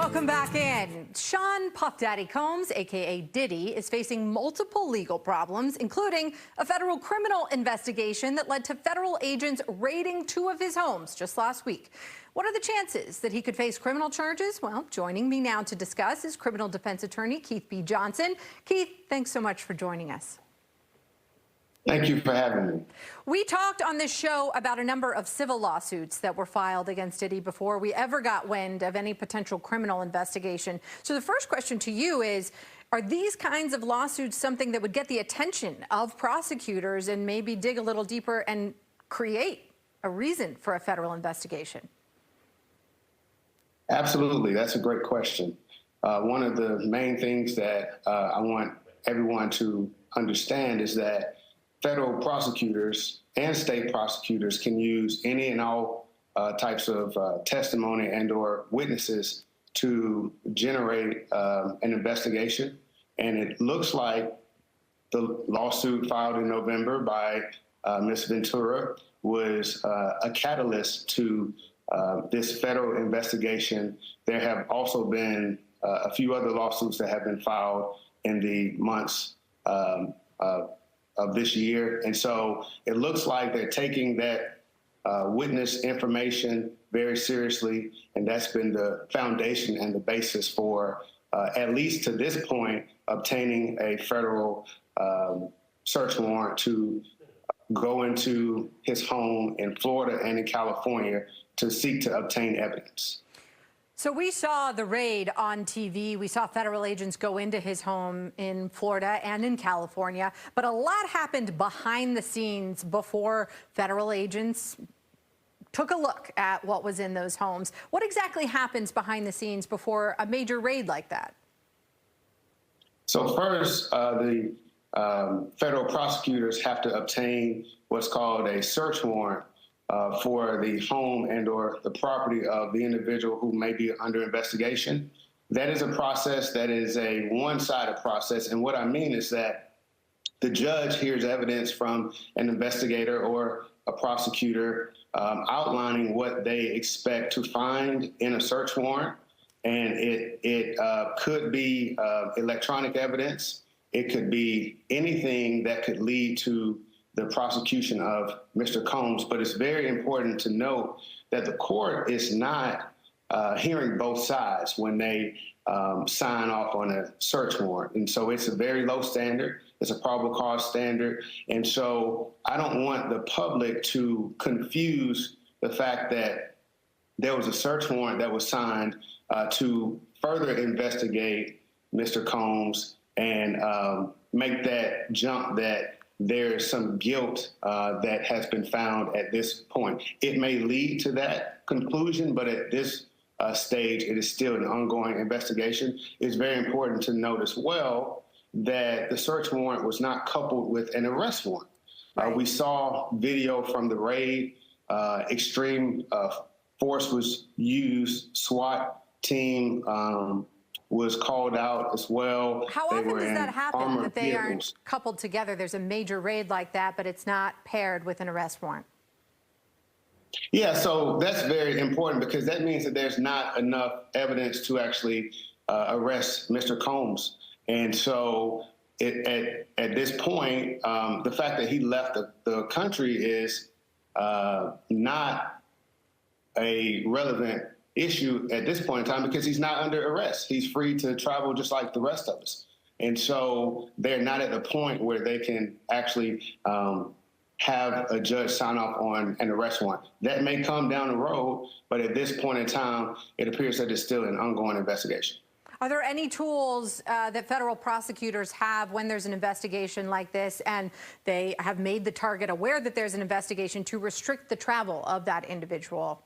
Welcome back in. Sean Puff Daddy Combs, a.k.a. Diddy, is facing multiple legal problems, including a federal criminal investigation that led to federal agents raiding 2 of his homes just last week. What are the chances that he could face criminal charges? Well, joining me now to discuss is criminal defense attorney Keith B. Johnson. Keith, thanks so much for joining us. Thank you for having me. We talked on this show about a number of civil lawsuits that were filed against Diddy before we ever got wind of any potential criminal investigation. So the first question to you is, are these kinds of lawsuits something that would get the attention of prosecutors and maybe dig a little deeper and create a reason for a federal investigation? Absolutely. That's a great question. One of the main things that I want everyone to understand is that federal prosecutors and state prosecutors can use any and all types of testimony and or witnesses to generate an investigation. And it looks like the lawsuit filed in November by Ms. Ventura was a catalyst to this federal investigation. There have also been a few other lawsuits that have been filed in the months of this year. And so it looks like they're taking that witness information very seriously, and that's been the foundation and the basis for, at least to this point, obtaining a federal search warrant to go into his home in Florida and in California to seek to obtain evidence. So we saw the raid on TV. We saw federal agents go into his home in Florida and in California, but a lot happened behind the scenes before federal agents took a look at what was in those homes. What exactly happens behind the scenes before a major raid like that? So first, the federal prosecutors have to obtain what's called a search warrant for the home and or the property of the individual who may be under investigation. That is a process that is a one-sided process. And what I mean is that the judge hears evidence from an investigator or a prosecutor outlining what they expect to find in a search warrant. And it could be electronic evidence. It could be anything that could lead to the prosecution of Mr. Combs, but it's very important to note that the court is not hearing both sides when they sign off on a search warrant. And so it's a very low standard. It's a probable cause standard. And so I don't want the public to confuse the fact that there was a search warrant that was signed to further investigate Mr. Combs and make that jump that there is some guilt that has been found at this point. It may lead to that conclusion, but at this stage, it is still an ongoing investigation. It's very important to note as well that the search warrant was not coupled with an arrest warrant. Right. We saw video from the raid. Extreme force was used. SWAT team was called out as well. How often does that happen, that they aren't coupled together? There's a major raid like that, but it's not paired with an arrest warrant. Yeah, so that's very important because that means that there's not enough evidence to actually arrest Mr. Combs. And so at this point, the fact that he left the country is not a relevant issue at this point in time because he's not under arrest. He's free to travel just like the rest of us. And so they're not at the point where they can actually have a judge sign off on an arrest warrant. That may come down the road, but at this point in time, it appears that it's still an ongoing investigation. Are there any tools that federal prosecutors have when there's an investigation like this and they have made the target aware that there's an investigation to restrict the travel of that individual?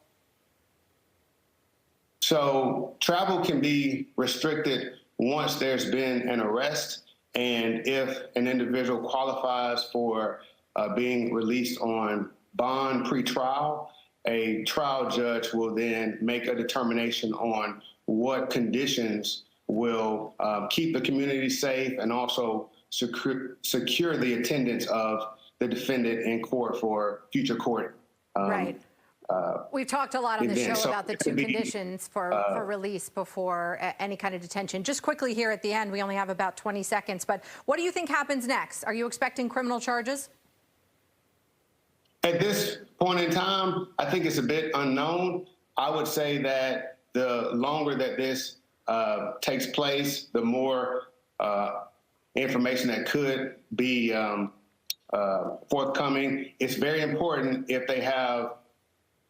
So travel can be restricted once there's been an arrest, and if an individual qualifies for being released on bond pre-trial, a trial judge will then make a determination on what conditions will keep the community safe and also secure the attendance of the defendant in court for future court right. We've talked a lot on the show event. So about the it could two be, conditions for release before any kind of detention. Just quickly here at the end, we only have about 20 seconds, but what do you think happens next? Are you expecting criminal charges? At this point in time, I think it's a bit unknown. I would say that the longer that this takes place, the more information that could be forthcoming. It's very important if they have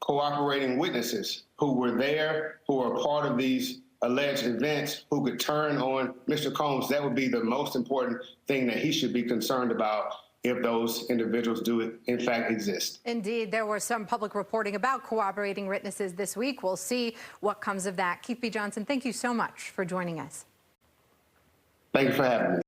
cooperating witnesses who were there, who are part of these alleged events, who could turn on Mr. Combs. That would be the most important thing that he should be concerned about if those individuals do in fact exist. Indeed, there was some public reporting about cooperating witnesses this week. We'll see what comes of that. Keith B. Johnson, thank you so much for joining us. Thank you for having me.